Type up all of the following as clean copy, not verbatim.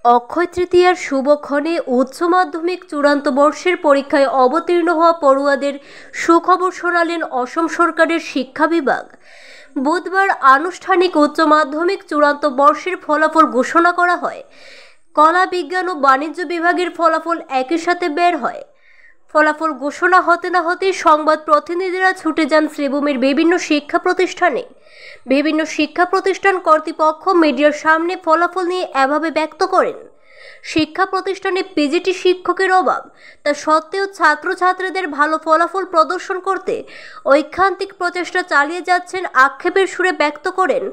অক্ষয় তৃতীয়ার শুভক্ষণে উচ্চ মাধ্যমিক চূড়ান্ত বর্ষের পরীক্ষায় অবতীর্ণ হওয়া পড়ুয়াদের সুখবর শোনালেন অসম সরকারের শিক্ষা বিভাগ। বুধবার আনুষ্ঠানিক উচ্চ মাধ্যমিক চূড়ান্ত বর্ষের ফলাফল ঘোষণা করা হয়। কলা, বিজ্ঞান ও বাণিজ্য বিভাগের ফলাফল একই সাথে বের হয়। ফলাফল ঘোষণা হতে না হতেই সংবাদ প্রতিনিধিরা ছুটে যান শ্রীভূমির বিভিন্ন শিক্ষা প্রতিষ্ঠানে। বিভিন্ন শিক্ষা প্রতিষ্ঠান কর্তৃপক্ষ মিডিয়ার সামনে ফলাফল নিয়ে এভাবে ব্যক্ত করেন, শিক্ষা প্রতিষ্ঠানে পিজিটি শিক্ষকের অভাব, তা সত্ত্বেও ছাত্রছাত্রীদের ভালো ফলাফল প্রদর্শন করতে ঐকান্তিক প্রচেষ্টা চালিয়ে যাচ্ছেন আক্ষেপের সুরে ব্যক্ত করেন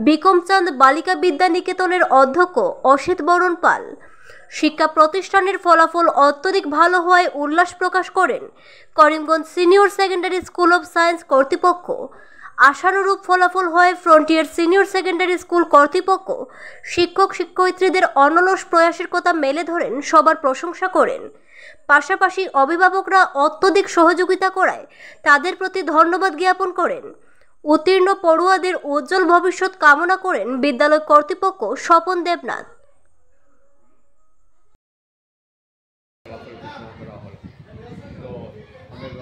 বিকমচাঁদ বালিকা বিদ্যা নিকেতনের অধ্যক্ষ অসিত বরণ পাল। শিক্ষা প্রতিষ্ঠানের ফলাফল অত্যধিক ভালো হওয়ায় উল্লাস প্রকাশ করেন Karimganj senior secondary school of science কর্তৃপক্ষ। আশানুরূপ ফলাফল হয় ফ্রন্টিয়ার সিনিয়র সেকেন্ডারি স্কুল কর্তৃপক্ষ। শিক্ষক শিক্ষয়িত্রীদের অনলস প্রয়াসের কথা মেলে ধরেন, সবার প্রশংসা করেন। পাশাপাশি অভিভাবকরা অত্যধিক সহযোগিতা করায় তাদের প্রতি ধন্যবাদ জ্ঞাপন করেন। উত্তীর্ণ পড়ুয়াদের উজ্জ্বল ভবিষ্যৎ কামনা করেন বিদ্যালয় কর্তৃপক্ষ স্বপন দেবনাথ।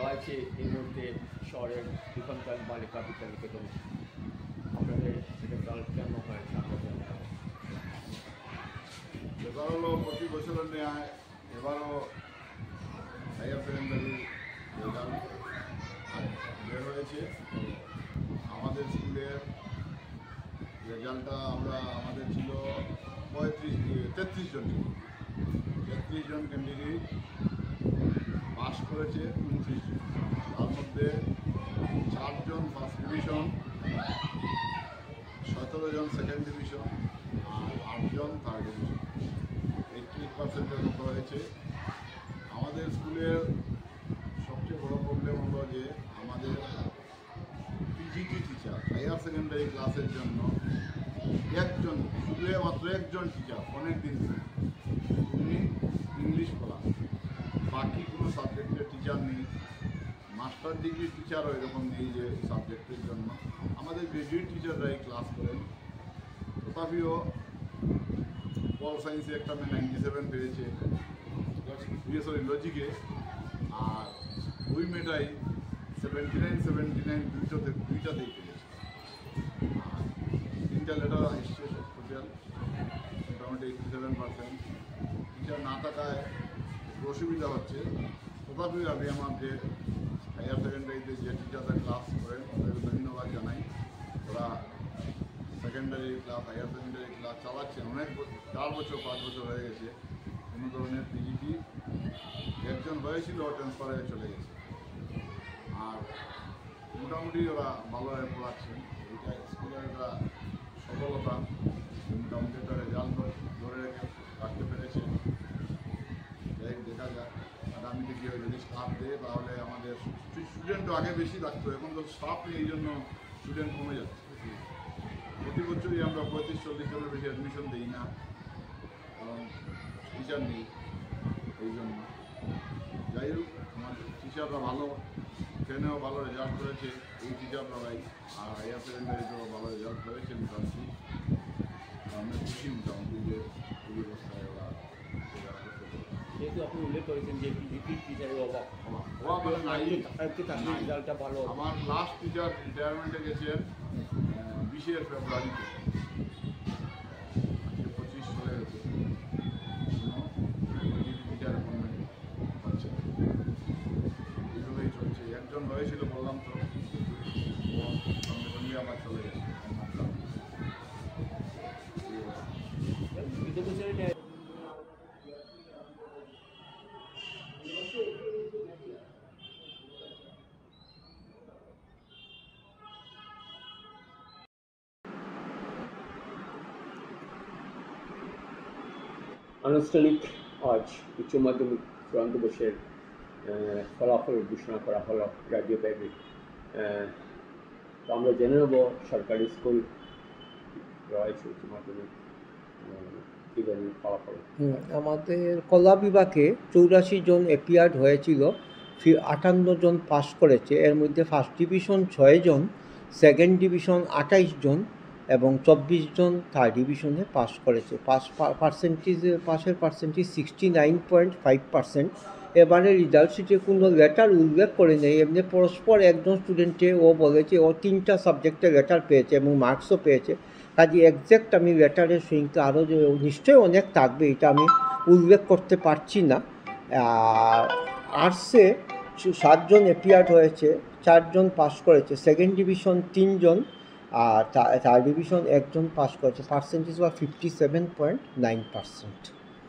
রয়েছে এই মুহূর্তে শহরের বিকমচাঁদ বালিকা বিদ্যা নিকেতন। আপনাদের রেজাল্ট কেমন হয়েছে? এবার হলো প্রতি বছরের ন্যায় এবারও হায়ার সেকেন্ডারি রেজাল্ট বের হয়েছে। আমাদের স্কুলের রেজাল্টটা আমাদের ছিল 33 জন ক্যান্ডিডেট পাস করেছে 29 জন। তার মধ্যে 4 জন ফার্স্ট ডিভিশন, 17 জন সেকেন্ড ডিভিশন আর 8 জন থার্ড ডিভিশন। 80% মতো হয়েছে। আমাদের স্কুলের সবচেয়ে বড় প্রবলেম হলো যে আমাদের পিজিটি টিচার হায়ার সেকেন্ডারি ক্লাসের জন্য মাত্র একজন টিচার অনেক দিন উনি ইংলিশ পড়ান, বাকি কোনো সাবজেক্টের টিচার নেই। মাস্টার ডিগ্রি টিচারও এরকম নেই যে সাবজেক্টের জন্য। আমাদের গ্রাজুয়েট টিচাররাই ক্লাস করেন। তথাপিও পল সায়েন্সে একটা মেয়ে 97 পেয়েছে, লজিকে, আর ওই মেয়েটাই 79 দুইটাতেই পেয়েছে। আর 3টা লেটার এসছে টোটাল মোটামুটি 87%। টিচার না থাকায় অসুবিধা হচ্ছে। তথাপি আমি আমার যে হায়ার সেকেন্ডারিতে যে টিচাররা ক্লাস করেন ওদের ধন্যবাদ জানাই। ওরা secondary class higher secondary class চালাচ্ছেন অনেক 4 বছর 5 বছর হয়ে গেছে। কোনো ধরনের পিজিটি একজন হয়েছিল, ট্রান্সফার হয়ে চলে গেছে। আর মোটামুটি ওরা ভালোভাবে পড়াচ্ছেন। এইটা স্কুলের একটা সফলতা। মোটামুটি একটা রেজাল্ট ধরে রাখতে পেরেছে। দেখা যাক আগামীতে কী হয়। যদি স্টাফ দেয় তাহলে আমাদের স্টুডেন্টও আগে বেশি রাখতো, এখন তো স্টাফ নেই, এই জন্য স্টুডেন্ট কমে যাচ্ছে। প্রতি বছরই আমরা 35-40 জনের বেশি অ্যাডমিশন দিই না, কারণ টিচার নেই। এই জন্য যাই হোক, আমাদের টিচাররা ভালো, ট্রেনেও ভালো রেজাল্ট করেছে এই টিচাররাই। আর হায়ার সেকেন্ডারিতেও ভালো রেজাল্ট করেছে মোটামুটি। আমরা খুশি মোটামুটি যে এই অবস্থায় ওরা যেহেতু আপনি উল্লেখ করেছেন যে পিজিটি টিচারের অভাব নাই। রেজাল্টটা ভালো। আমার লাস্ট টিচার রিটায়ারমেন্টে গেছেন 20 ফেব্রুয়ারিতে, 25 চলে গেছে। টিচার অ্যাপয়েন্টমেন্ট হচ্ছে, এইভাবেই চলছে। একজন হয়েছিল বললাম তো, সঙ্গে সঙ্গে আবার চলে গেছে। আনুষ্ঠানিক আজ উচ্চ মাধ্যমিক চূড়ান্ত বর্ষের ফলাফল ঘোষণা করা হলো রাজ্যব্যাপী। তো আমরা জেনে নেব সরকারি স্কুল রয়েছে উচ্চ মাধ্যমিক কী ধরনের ফলাফল। আমাদের কলা বিভাগে 84 জন অ্যাপিয়ার্ড হয়েছিল, 58 জন পাস করেছে। এর মধ্যে ফার্স্ট ডিভিশন 6 জন, সেকেন্ড ডিভিশন 28 জন এবং 24 জন থার্ড ডিভিশনে পাস করেছে। পাসের পার্সেন্টেজ 69.5%। এবারে রেজাল্ট শিটে কোনো লেটার উল্লেখ করে নেই, এমনি পরস্পর একজন স্টুডেন্টে ও বলেছে ও 3টা সাবজেক্টে লেটার পেয়েছে এবং মার্কসও পেয়েছে। কাজে এক্স্যাক্ট আমি লেটারের সংখ্যা আরও যে নিশ্চয়ই অনেক থাকবে, এটা আমি উল্লেখ করতে পারছি না। আর আর্টসে 7 জন অ্যাপিয়ার্ড হয়েছে, 4 জন পাস করেছে, সেকেন্ড ডিভিশন 3 জন, আর থার্ড ডিভিশন 1 জন পাস করেছে। পার্সেন্টেজ বা 57.9%।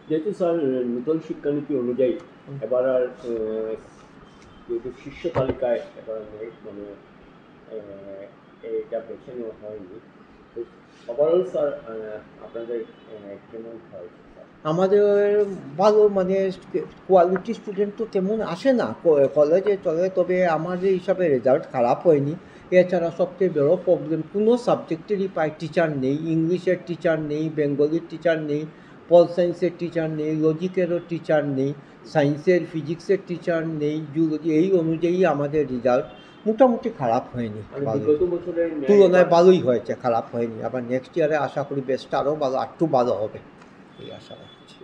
যেহেতু স্যার নূতন শিক্ষানীতি অনুযায়ী এবার আর যেহেতু শীর্ষ তালিকায় এবার মানে এটা বেছে নেওয়া হয়নি, তো ওভারঅল স্যার আপনাদের কেমন হয়? আমাদের ভালো, মানে কোয়ালিটি স্টুডেন্ট তো তেমন আসে না কলেজে চলে, তবে আমাদের হিসাবে রেজাল্ট খারাপ হয়নি। এছাড়া সবচেয়ে বড় প্রবলেম কোনো সাবজেক্টেরই প্রায় টিচার নেই। ইংলিশের টিচার নেই, বেঙ্গলির টিচার নেই, পল সায়েন্সের টিচার নেই, লজিকেরও টিচার নেই, সায়েন্সের ফিজিক্সের টিচার নেই, জুলজি। এই অনুযায়ী আমাদের রেজাল্ট মোটামুটি খারাপ হয়নি, তুলনায় ভালোই হয়েছে, খারাপ হয়নি। আবার নেক্সট ইয়ারে আশা করি বেস্টটা আরও ভালো, একটু ভালো হবে এই আশা রাখছি।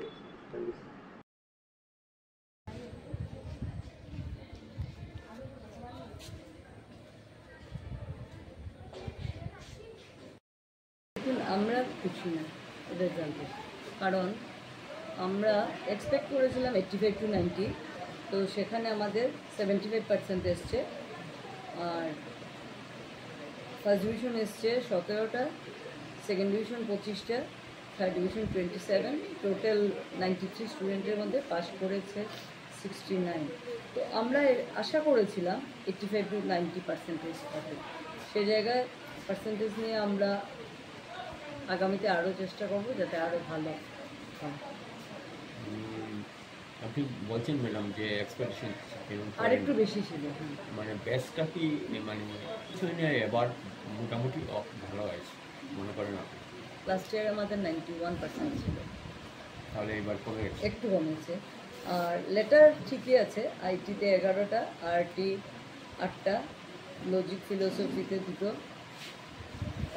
আমরা খুশি না রেজাল্টে, কারণ আমরা এক্সপেক্ট করেছিলাম 85 to 90, তো সেখানে আমাদের 75% এসছে। আর ফার্স্ট ডিভিশন এসছে 17টা, সেকেন্ড ডিভিশন 25টা, থার্ড ডিভিশন 27, টোটাল 93 স্টুডেন্টের মধ্যে পাস করেছে 69। তো আমরা আশা করেছিলাম 85 to 90% পাবে। সে জায়গায় পার্সেন্টেজ নিয়ে আমরা আগামীতে আরও চেষ্টা করবো যাতে আরও ভালো হয়। আপনি বলছেন ম্যাডাম যে এক্সপেকটেশন আর একটু বেশি ছিল, মানে বেস্টটা কি মানে কিছু নিয়ে এবার মোটামুটি ভালো হয়েছে মনে করেন আপনি? লাস্ট ইয়ার আমাদের 91% ছিল, তাহলে এবার কমে গেছে, একটু কমেছে। আর লেটার ঠিকই আছে, আইটিতে 11টা, আরটি 8টা, লজিক ফিলোসফিতে 2টো,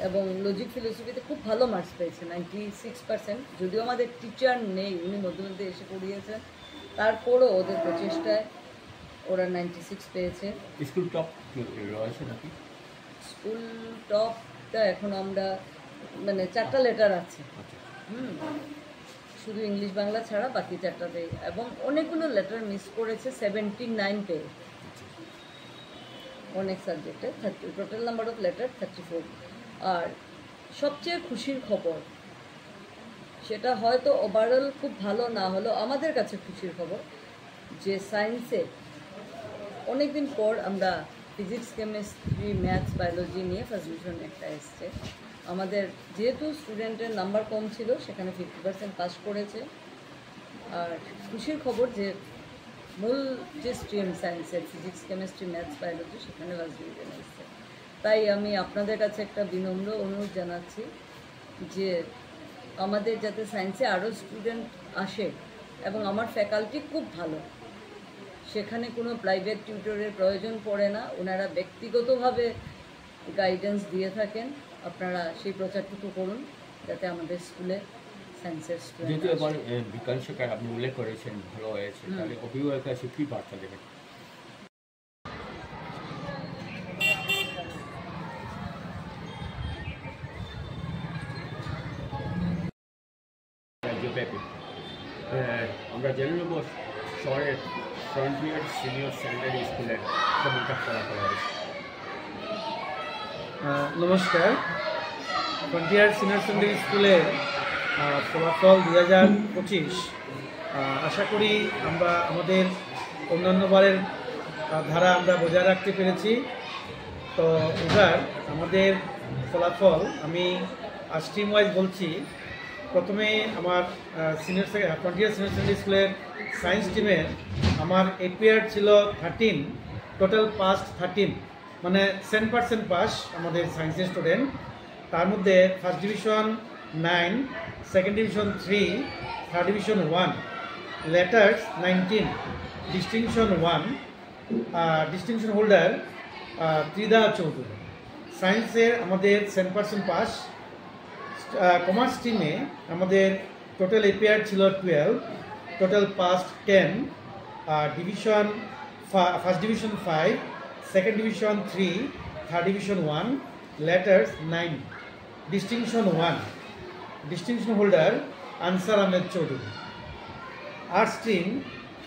এবং লজিক ফিলোসফিতে খুব ভালো মার্কস পেয়েছে 96%। যদিও আমাদের টিচার নেই, উনি মধ্যে মধ্যে এসে পড়িয়েছেন, তারপরও ওদের প্রচেষ্টায় ওরা 96 পেয়েছে। স্কুল টপ রয়েছে নাকি? স্কুল টপটা এখন আমরা মানে 4টা লেটার আছে, শুধু ইংলিশ বাংলা ছাড়া বাকি 4টাতেই, এবং অনেকগুলো লেটার মিস করেছে 79 পেয়ে অনেক সাবজেক্টে। Total number of letter 34। আর সবচেয়ে খুশির খবর, সেটা হয়তো ওভারঅল খুব ভালো না হলেও আমাদের কাছে খুশির খবর, যে সায়েন্সে অনেকদিন পর আমরা ফিজিক্স, কেমিস্ট্রি, ম্যাথস, বায়োলজি নিয়ে ফার্স্ট ডিভিশন একটা এসছে। আমাদের যেহেতু স্টুডেন্টের নাম্বার কম ছিল, সেখানে 50% পাস করেছে। আর খুশির খবর যে মূল যে স্ট্রিম সায়েন্সের ফিজিক্স, কেমিস্ট্রি, ম্যাথস, বায়োলজি, সেখানে ফার্স্ট ডিভিশন এসছে। তাই আমি আপনাদের কাছে একটা বিনম্র অনুরোধ জানাচ্ছি যে আমাদের যাতে সায়েন্সে আরও স্টুডেন্ট আসে, এবং আমার ফ্যাকাল্টি খুব ভালো, সেখানে কোনো প্রাইভেট টিউটরের প্রয়োজন পড়ে না, ওনারা ব্যক্তিগতভাবে গাইডেন্স দিয়ে থাকেন। আপনারা সেই প্রচারটুকু করুন যাতে আমাদের স্কুলে সায়েন্সের স্টুডেন্ট। যেহেতু এবার বিজ্ঞান শিক্ষায় আপনি উল্লেখ করেছেন ভালো হয়েছে, তাহলে অভিভাবক কাছে কী বার্তা দেবেন? রাজ্যব্যাপী আমরা জেনে নেব শহরের ফ্রন্টিয়ার সিনিয়র সেকেন্ডারি স্কুলের কেমনটা ফলাফল হয়েছে। নমস্কার। ফ্রন্টিয়ার সিনিয়র সেকেন্ডারি স্কুলের ফলাফল 2025 আশা করি আমরা আমাদের অন্যান্য বারের ধারা আমরা বজায় রাখতে পেরেছি। তো এবার আমাদের ফলাফল আমি স্ট্রিম ওয়াইজ বলছি। প্রথমে আমার ফ্রন্টিয়ার সিনিয়র সেকেন্ডারি স্কুলের সায়েন্স টিমের আমার এপিয়ার ছিল 13, টোটাল পাস 13, মানে 10% পাস আমাদের সায়েন্সের স্টুডেন্ট। তার মধ্যে first division 9, second division 3, third division 1, letters 19, distinction 1, distinction holder Trida Chowdhury. সায়েন্সের আমাদের 10% পাস কমার্স স্ট্রিমে আমাদের টোটাল এপিআর ছিল 12, total past 10, division first division 5, second division 3, third division 1, letters 9, distinction 1, distinction holder answer Ahmed Chowdhury. Arts stream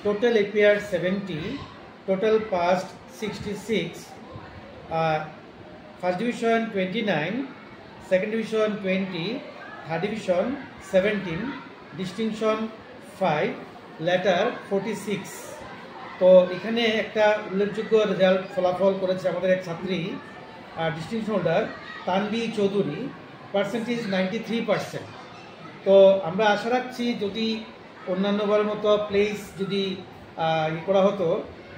total APR 70, total past 66, first division 29, second division 20, third division 17, distinction 5, letter 46। তো এখানে একটা উল্লেখযোগ্য result ফলাফল করেছে আমাদের এক ছাত্রী, distinction holder Tanvi Chowdhury, percentage 93%। তো আমরা আশা রাখছি যদি অন্যান্যবারের মতো প্লেস যদি করা হতো,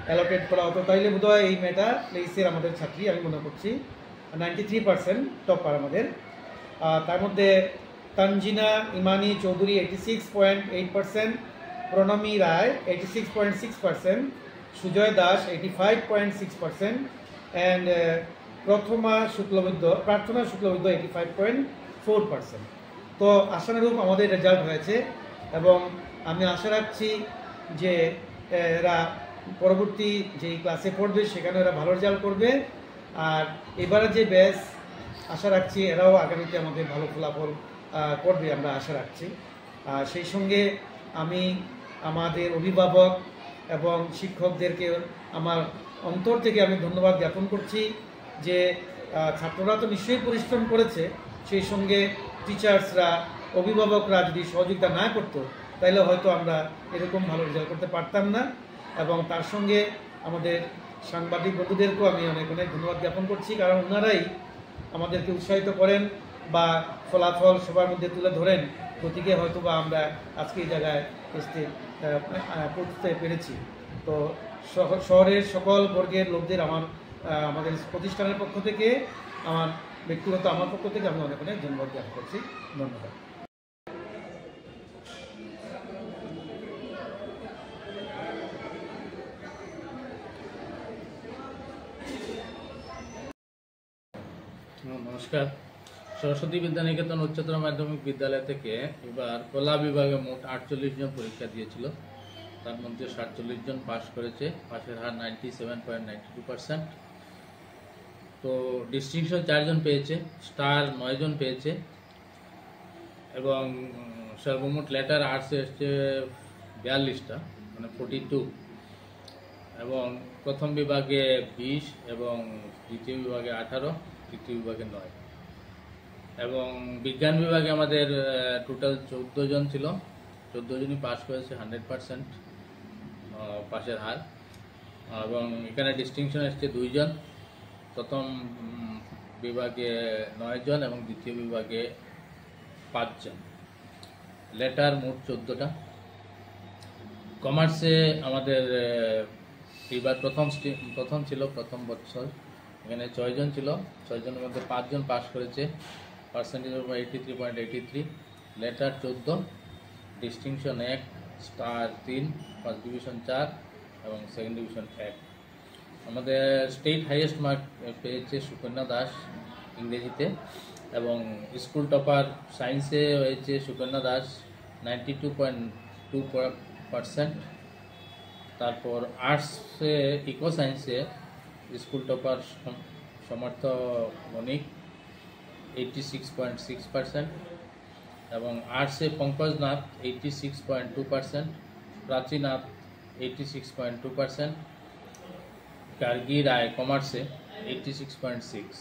অ্যালোকেট করা হতো, তাইলে বোধহয় এই মেয়েটা প্লেসের আমাদের ছাত্রী আমি মনে করছি। 93% টপার আমাদের। তার মধ্যে তানজিনা ইমানি চৌধুরী 86.8%, প্রণমী রায় 86.6%, সুজয় দাস 85.6%, অ্যান্ড প্রার্থনা শুক্লবৈদ্য 85.4%। তো আশানুরূপ আমাদের রেজাল্ট হয়েছে এবং আমি আশা রাখছি যে এরা পরবর্তী যেই ক্লাসে পড়বে সেখানে এরা ভালো রেজাল্ট করবে। আর এবারে যে ব্যাচ আশা রাখছি এরাও আগামীতে আমাদের ভালো ফলাফল করবে আমরা আশা রাখছি। সেই সঙ্গে আমি আমাদের অভিভাবক এবং শিক্ষকদেরকে আমার অন্তর থেকে আমি ধন্যবাদ জ্ঞাপন করছি যে ছাত্ররা তো নিশ্চয়ই পরিশ্রম করেছে, সেই সঙ্গে টিচার্সরা অভিভাবকরা যদি সহযোগিতা না করতো তাহলে হয়তো আমরা এরকম ভালো রেজাল্ট করতে পারতাম না। এবং তার সঙ্গে আমাদের সাংবাদিক বন্ধুদেরকেও আমি অনেক অনেক ধন্যবাদ জ্ঞাপন করছি, কারণ ওনারাই আমাদেরকে উৎসাহিত করেন বা ফলাফল সবার মধ্যে তুলে ধরেন, গতিকে হয়তো বা আমরা আজকে এই জায়গায় পৌঁছতে পেরেছি। তো শহরের সকল বর্গের লোকদের আমাদের প্রতিষ্ঠানের পক্ষ থেকে, আমার ব্যক্তিগত আমার পক্ষ থেকে আমি অনেক অনেক ধন্যবাদ জ্ঞাপন করছি। ধন্যবাদ। নমস্কার। সরস্বতী বিদ্যানিকেতন উচ্চতর মাধ্যমিক বিদ্যালয় থেকে এবার কলা বিভাগে মোট 48 জন পরীক্ষা দিয়েছিল, তার মধ্যে 47 জন পাস করেছে, পাসের হার 97.92%। তো ডিস্টিংশন 4 জন পেয়েছে, স্টার 9 জন পেয়েছে এবং সর্বমোট লেটার আর্টসে এসছে 42টা, মানে 42, এবং প্রথম বিভাগে 20 এবং দ্বিতীয় বিভাগে 18, তৃতীয় বিভাগে 9, এবং বিজ্ঞান বিভাগে আমাদের টোটাল 14 জন ছিল, 14 জনই পাস করেছে, 100% পাসের হার। এবং এখানে ডিস্টিংশন এসছে 2 জন, প্রথম বিভাগে 9 জন এবং দ্বিতীয় বিভাগে 5 জন। লেটার মোট 14টা। কমার্সে আমাদের এবার প্রথম ছিল, প্রথম বছর এখানে 6 জন ছিল, 6 জনের মধ্যে 5 জন পাস করেছে, percentage 83.83, letter 14, distinction 1, star 3, first division 4 এবং সেকেন্ড ডিভিশন 1। আমাদের স্টেট হাইয়েস্ট মার্ক পেয়েছে সুকন্যা দাস ইংরেজিতে, এবং স্কুল টপার সায়েন্সে হয়েছে সুকন্যা দাস 92.2%। তারপর আর্টসে ইকো সায়েন্সে স্কুল টপার সমর্থ মনিক 86.6%, এবং আর্টসে পঙ্কজ নাথ 86.2%, প্রাচী নাথ 86.2%, গার্গী রায় কমার্সে 86.6।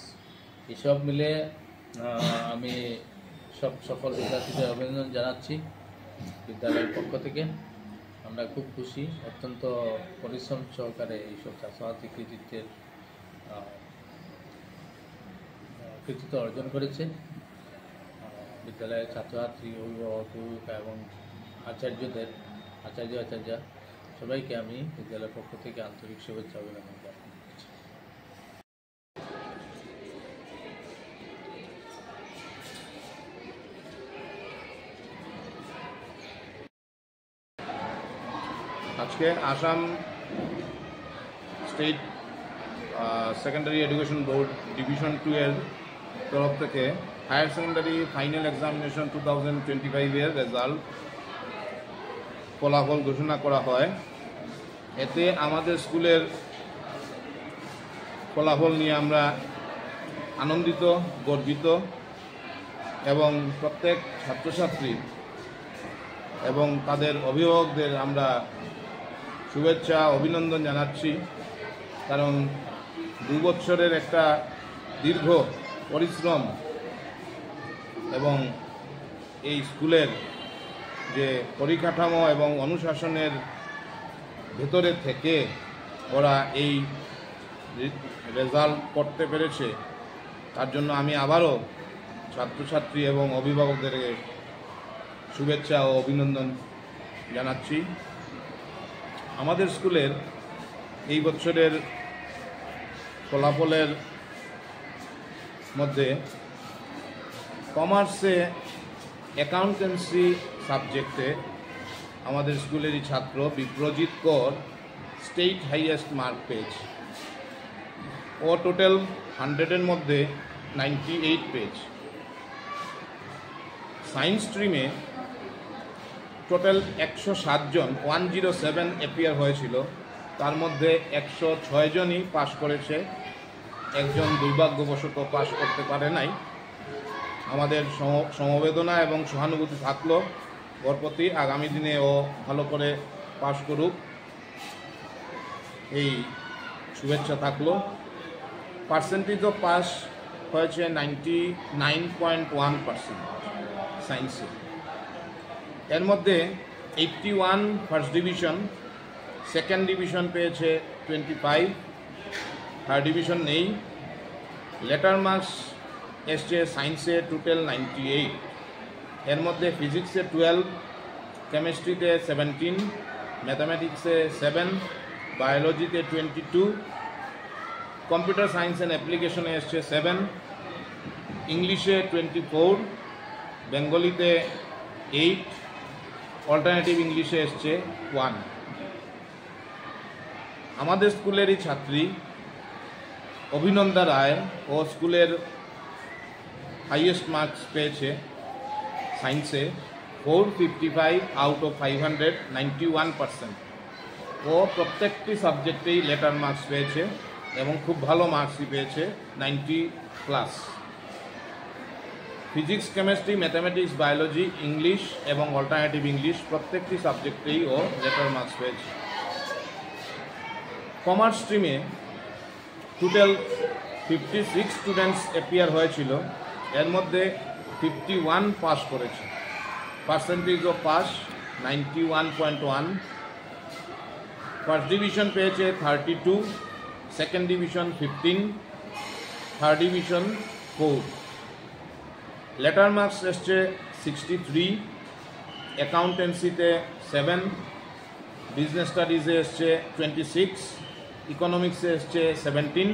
এসব মিলে আমি সব সফল বিদ্যার্থীদের অভিনন্দন জানাচ্ছি বিদ্যালয়ের পক্ষ থেকে। আমরা খুব খুশি, অত্যন্ত পরিশ্রম সহকারে এইসব ছাত্রছাত্রী কৃতিত্ব অর্জন করেছে। বিদ্যালয়ের ছাত্রছাত্রী, অভিভাবক এবং আচার্য সবাইকে আমি বিদ্যালয়ের পক্ষ থেকে আন্তরিক শুভেচ্ছা অভিনন্দন জ্ঞাপন করছি। আজকে Assam state secondary education board division 2 এর তরফ থেকে হায়ার সেকেন্ডারি ফাইনাল এক্সামিনেশন 2025-এর রেজাল্ট ফলাফল ঘোষণা করা হয়। এতে আমাদের স্কুলের ফলাফল নিয়ে আমরা আনন্দিত, গর্বিত এবং প্রত্যেক ছাত্রছাত্রী এবং তাদের অভিভাবকদের আমরা শুভেচ্ছা অভিনন্দন জানাচ্ছি। কারণ 2 বছরের একটা দীর্ঘ পরিশ্রম এবং এই স্কুলের যে পরিকাঠামো এবং অনুশাসনের ভেতরে থেকে ওরা এই রেজাল্ট করতে পেরেছে, তার জন্য আমি আবারও ছাত্রছাত্রী এবং অভিভাবকদেরকে শুভেচ্ছা ও অভিনন্দন জানাচ্ছি। আমাদের স্কুলের এই বছরের ফলাফলের মধ্যে কমার্সে অ্যাকাউন্টেন্সি সাবজেক্টে আমাদের স্কুলেরই ছাত্র বিপ্রজিৎ কর স্টেট হাইয়েস্ট মার্ক পেয়েছে। ও টোটাল 100-এর মধ্যে 98 পেয়েছে। সায়েন্স স্ট্রিমে টোটাল 107 জন 107 অ্যাপিয়ার হয়েছিল, তার মধ্যে 106 জনই পাশ করেছে, একজন দুর্ভাগ্যবশত পাশ করতে পারে নাই। আমাদের সমবেদনা এবং সহানুভূতি থাকলো ওর প্রতি, আগামী দিনে ও ভালো করে পাশ করুক এই শুভেচ্ছা থাকলো। পার্সেন্টেজ অফ পাস হয়েছে 99.1% সায়েন্সে। এর মধ্যে 81 ফার্স্ট ডিভিশন, সেকেন্ড ডিভিশন পেয়েছে 25, থার্ড ডিভিশন নেই। লেটার মার্কস এসছে সায়েন্সে টোটাল 98। এর মধ্যে ফিজিক্সে 12, কেমিস্ট্রিতে 17, ম্যাথামেটিক্সে 7, বায়োলজিতে 22, কম্পিউটার সায়েন্স অ্যান্ড অ্যাপ্লিকেশনে এসছে 7, ইংলিশে 24, বেঙ্গলিতে 8, অল্টারনেটিভ ইংলিশে এসছে 1। আমাদের স্কুলেরই ছাত্রী অভিনন্দা রায় ও স্কুলের হাইয়েস্ট মার্কস পেয়েছে সায়েন্সে 455 আউট অফ 500, 91%। ও প্রত্যেকটি সাবজেক্টেই লেটার মার্কস পেয়েছে এবং খুব ভালো মার্কসই পেয়েছে, 90+। Physics, chemistry, mathematics, biology, English এবং অল্টারনেটিভ ইংলিশ প্রত্যেকটি সাবজেক্টেই ও লেটার মার্কস পেয়েছে। কমার্স স্ট্রিমে টোটাল 56 স্টুডেন্টস অ্যাপিয়ার হয়েছিল, এর মধ্যে 51 পাস করেছে। Percentage of pass 91.1। First division পেয়েছে 32, second division 15, third division 4। Letter marks এসছে 63, অ্যাকাউন্টেন্সিতে 7, বিজনেস স্টাডিজে এসছে 26, ইকোনমিক্সে এসছে 17,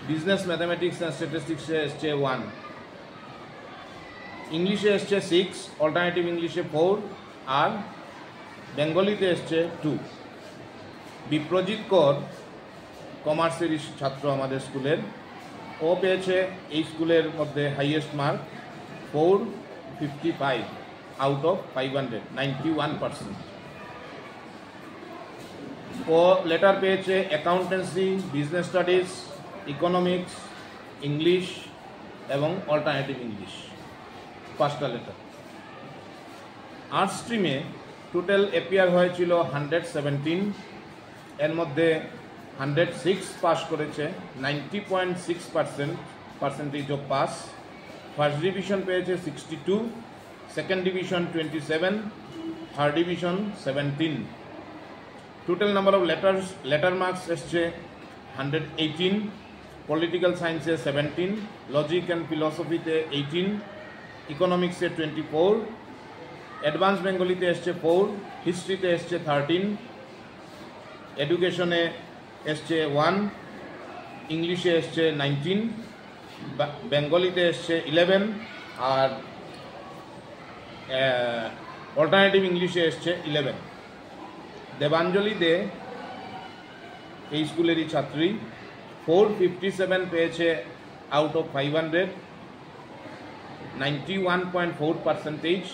বিজনেস ম্যাথামেটিক্স অ্যান্ড স্ট্যাটিস্টিক্সে এসছে 1, ইংলিশে এসছে 6, অল্টারনেটিভ ইংলিশে 4 আর বেঙ্গলিতে এসছে 2। বিপ্রজিৎ কর কমার্সের ছাত্র আমাদের স্কুলের, ও পেয়েছে এই স্কুলের মধ্যে হাইয়েস্ট মার্ক 455 আউট অফ 500, 91%। ও লেটার পেয়েছে accountancy, business studies, economics, English এবং অল্টারনেটিভ ইংলিশ, 5টা লেটার। আর্টস স্ট্রিমে টোটাল অ্যাপিয়ার হয়েছিল 117, এর মধ্যে 106 পাস করেছে, 90.6% percentage of pass. First division পেয়েছে 62, second division 27, third division 17। Total number of letter marks এসছে 118, পলিটিক্যাল সায়েন্সে 17, লজিক অ্যান্ড ফিলসফিতে 18, ইকোনমিক্সে 24, অ্যাডভান্স বেঙ্গলিতে এসছে 4, হিস্ট্রিতে এসছে 13, এডুকেশনে এসছে 1, ইংলিশে এসছে 19, বেঙ্গলিতে এসছে 11 আর অল্টারনেটিভ ইংলিশে এসছে 11। দেবাঞ্জলি দে এই স্কুলেরই ছাত্রী, 457 পেয়েছে আউট অফ 500, 91.4%,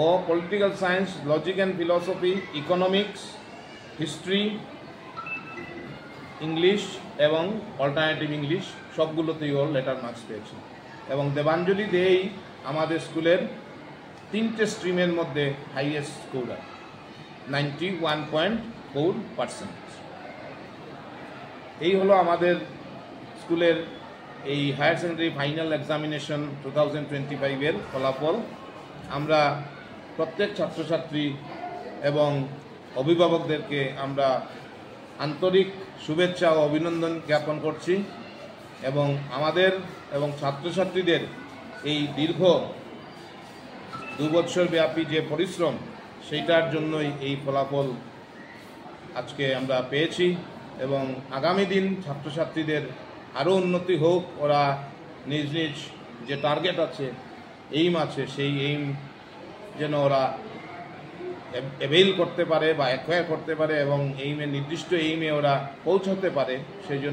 ও political science, logic and philosophy, economics, history, English এবং অল্টারনেটিভ ইংলিশ সবগুলোতেই ওর লেটার মার্কস পেয়েছে। এবং দেবাঞ্জলি দেই আমাদের স্কুলের 3টে স্ট্রিমের মধ্যে হাইয়েস্ট স্কোরার, 91.4%। এই হলো আমাদের স্কুলের এই হায়ার সেকেন্ডারি ফাইনাল এক্সামিনেশন 2025-এর ফলাফল। আমরা প্রত্যেক ছাত্রছাত্রী এবং অভিভাবকদেরকে আমরা আন্তরিক শুভেচ্ছা ও অভিনন্দন জ্ঞাপন করছি এবং আমাদের এবং ছাত্রছাত্রীদের এই দীর্ঘ 2 বছর ব্যাপী যে পরিশ্রম, সেইটার জন্যই এই ফলাফল আজকে আমরা পেয়েছি। এবং আগামী দিন ছাত্রছাত্রীদের আরও উন্নতি হোক, ওরা নিজ নিজ যে টার্গেট আছে, এইম আছে, সেই এইম যেন ওরা অ্যাভেইল করতে পারে বা অ্যাকোয়ার করতে পারে এবং এইমে নির্দিষ্ট এইমে ওরা পৌঁছাতে পারে, সেই জন্য